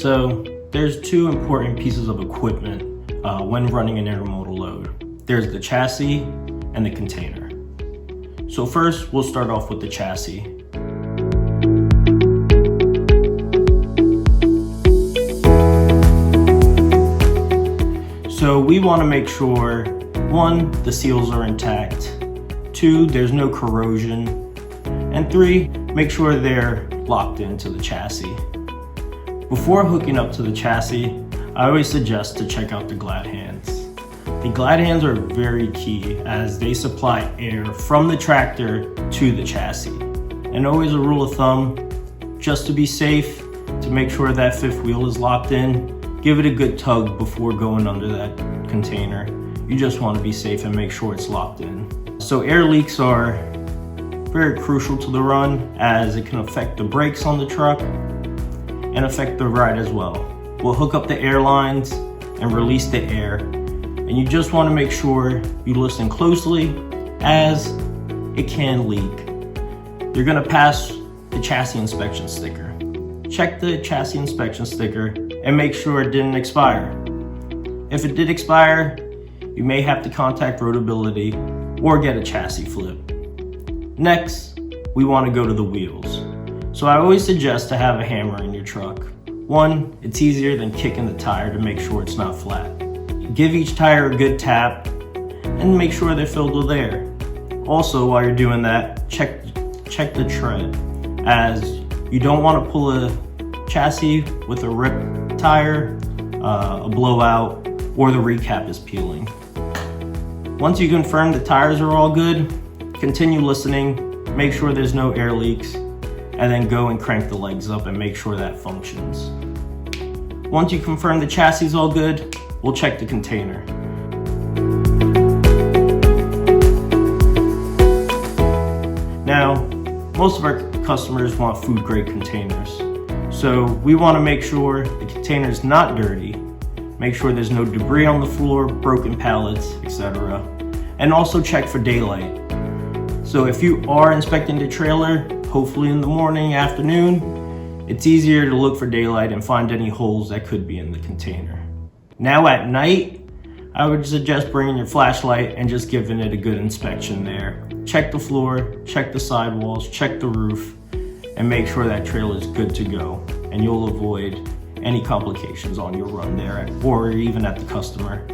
So there's two important pieces of equipment when running an intermodal load. There's the chassis and the container. So first, we'll start off with the chassis. So we want to make sure, 1, the seals are intact, 2, there's no corrosion, and 3, make sure they're locked into the chassis. Before hooking up to the chassis, I always suggest to check out the glad hands. The glad hands are very key as they supply air from the tractor to the chassis. And always a rule of thumb, just to be safe, to make sure that fifth wheel is locked in, give it a good tug before going under that container. You just want to be safe and make sure it's locked in. So air leaks are very crucial to the run as it can affect the brakes on the truck and affect the ride as well. We'll hook up the air lines and release the air. And you just want to make sure you listen closely as it can leak. You're going to pass the chassis inspection sticker. Check the chassis inspection sticker and make sure it didn't expire. If it did expire, you may have to contact Roadability or get a chassis flip. Next, we want to go to the wheels. So I always suggest to have a hammer in your truck. 1, it's easier than kicking the tire to make sure it's not flat. Give each tire a good tap and make sure they're filled with air. Also, while you're doing that, check the tread, as you don't want to pull a chassis with a ripped tire, a blowout, or the recap is peeling. Once you confirm the tires are all good, continue listening, make sure there's no air leaks, and then go and crank the legs up and make sure that functions. Once you confirm the chassis is all good, we'll check the container. Now, most of our customers want food grade containers. So we want to make sure the container is not dirty, make sure there's no debris on the floor, broken pallets, etc. And also check for daylight. So if you are inspecting the trailer, hopefully in the morning, afternoon, it's easier to look for daylight and find any holes that could be in the container. Now at night, I would suggest bringing your flashlight and just giving it a good inspection there. Check the floor, check the sidewalls, check the roof, and make sure that trailer is good to go. And you'll avoid any complications on your run there or even at the customer.